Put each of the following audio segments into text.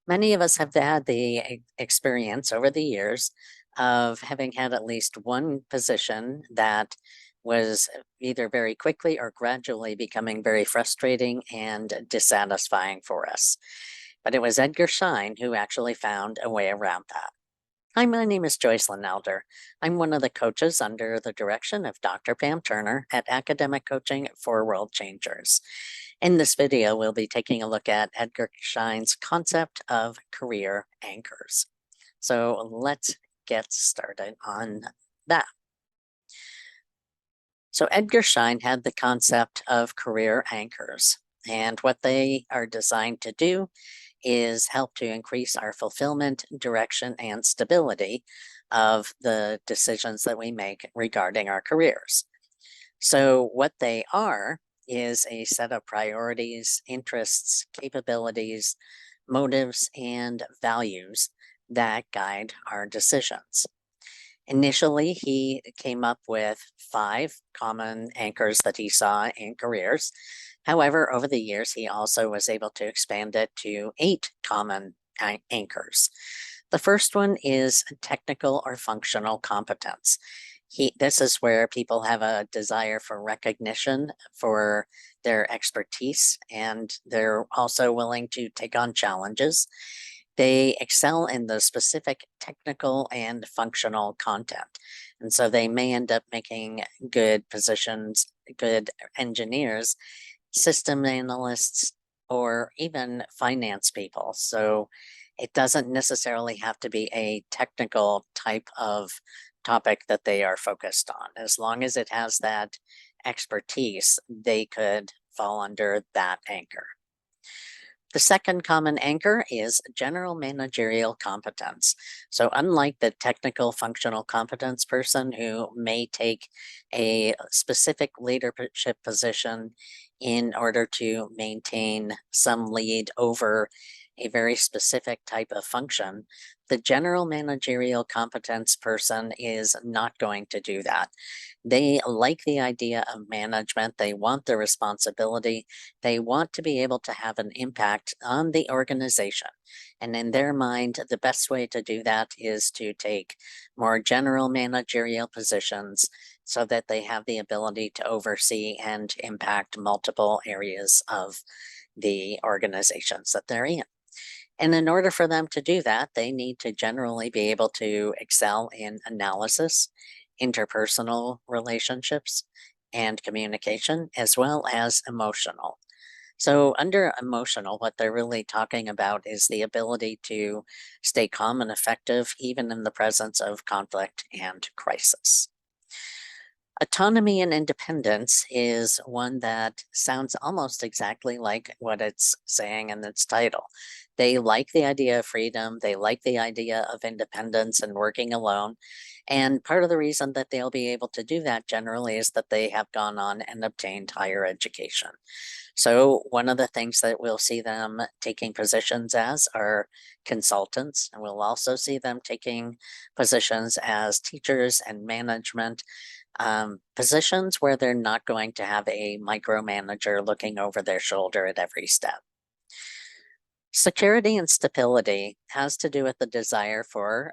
Many of us have had the experience over the years of having had at least one position that was either very quickly or gradually becoming very frustrating and dissatisfying for us. But it was Edgar Schein who actually found a way around that. Hi, my name is Joyce. I'm one of the coaches under the direction of Dr. Pam Turner at Academic Coaching for World Changers. In this video, we'll be taking a look at Edgar Schein's concept of career anchors. So let's get started on that. So Edgar Schein had the concept of career anchors, and what they are designed to do is help to increase our fulfillment, direction, and stability of the decisions that we make regarding our careers. So, what they are is a set of priorities, interests, capabilities, motives, and values that guide our decisions. Initially, he came up with 5 common anchors that he saw in careers. However, over the years, he also was able to expand it to 8 common anchors. The first one is technical or functional competence. This is where people have a desire for recognition for their expertise, and they're also willing to take on challenges. They excel in the specific technical and functional content. And so they may end up making good positions, good engineers, system analysts, or even finance people. So it doesn't necessarily have to be a technical type of topic that they are focused on. As long as it has that expertise, they could fall under that anchor. The second common anchor is general managerial competence. So, unlike the technical functional competence person who may take a specific leadership position in order to maintain some lead over a very specific type of function, the general managerial competence person is not going to do that. They like the idea of management, they want the responsibility, they want to be able to have an impact on the organization. And in their mind, the best way to do that is to take more general managerial positions so that they have the ability to oversee and impact multiple areas of the organizations that they're in. And in order for them to do that, they need to generally be able to excel in analysis, interpersonal relationships, and communication, as well as emotional. So, under emotional, what they're really talking about is the ability to stay calm and effective, even in the presence of conflict and crisis. Autonomy and independence is one that sounds almost exactly like what it's saying in its title. They like the idea of freedom, they like the idea of independence and working alone. And part of the reason that they'll be able to do that generally is that they have gone on and obtained higher education. So, one of the things that we'll see them taking positions as are consultants, and we'll also see them taking positions as teachers and management positions where they're not going to have a micromanager looking over their shoulder at every step. Security and stability has to do with the desire for,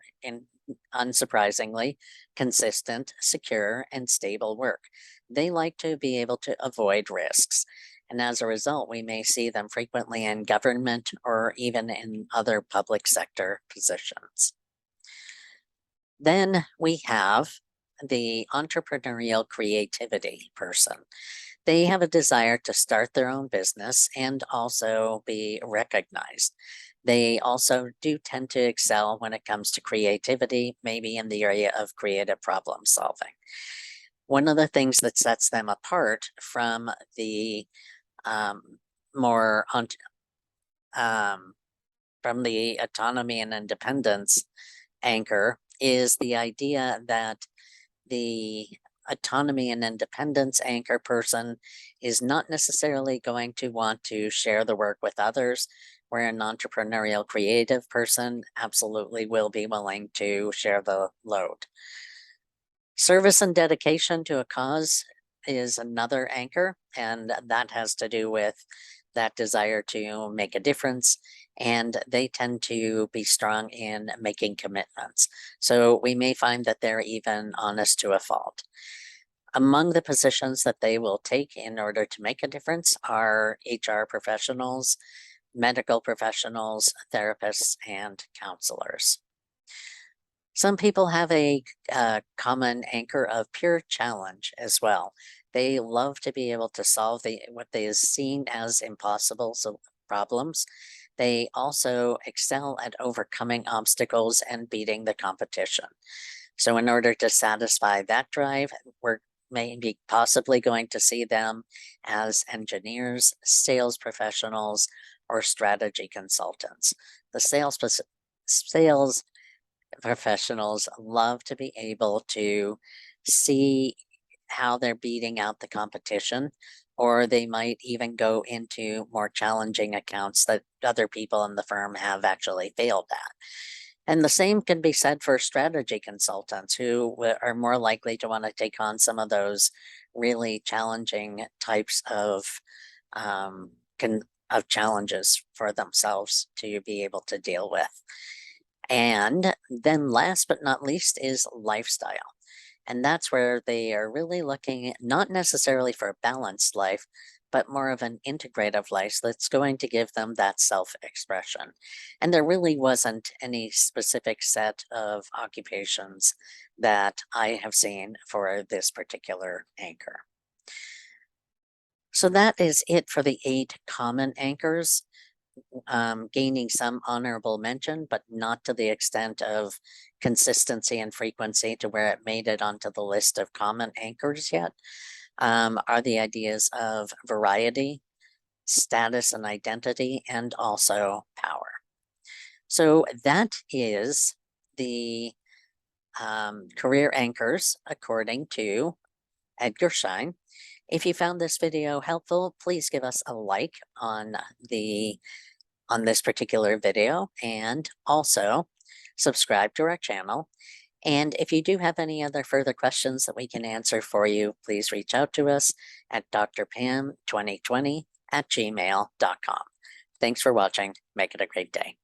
unsurprisingly, consistent, secure, and stable work. They like to be able to avoid risks. And as a result, we may see them frequently in government or even in other public sector positions. Then we have the entrepreneurial creativity person. They have a desire to start their own business and also be recognized. They also do tend to excel when it comes to creativity, maybe in the area of creative problem solving. One of the things that sets them apart from the more um, from the autonomy and independence anchor is the idea that the autonomy and independence anchor person is not necessarily going to want to share the work with others, where an entrepreneurial creative person absolutely will be willing to share the load. Service and dedication to a cause is another anchor, and that has to do with that desire to make a difference, and they tend to be strong in making commitments. So we may find that they're even honest to a fault. Among the positions that they will take in order to make a difference are HR professionals, medical professionals, therapists, and counselors. Some people have a common anchor of pure challenge as well. They love to be able to solve what they is seen as impossible problems. They also excel at overcoming obstacles and beating the competition. So in order to satisfy that drive, we're maybe possibly going to see them as engineers, sales professionals, or strategy consultants. The sales professionals love to be able to see how they're beating out the competition, or they might even go into more challenging accounts that other people in the firm have actually failed at. And the same can be said for strategy consultants who are more likely to want to take on some of those really challenging types um, of challenges for themselves to be able to deal with. And then last but not least is lifestyle. And that's where they are really looking not necessarily for a balanced life, but more of an integrative life that's going to give them that self-expression. And there really wasn't any specific set of occupations that I have seen for this particular anchor. So that is it for the 8 common anchors, gaining some honorable mention, but not to the extent of consistency and frequency to where it made it onto the list of common anchors yet, are the ideas of variety, status and identity, and also power. So that is the career anchors according to Edgar Schein. If you found this video helpful, please give us a like on this particular video, and also subscribe to our channel. And if you do have any other further questions that we can answer for you, please reach out to us at drpam2020@gmail.com. Thanks for watching. Make it a great day.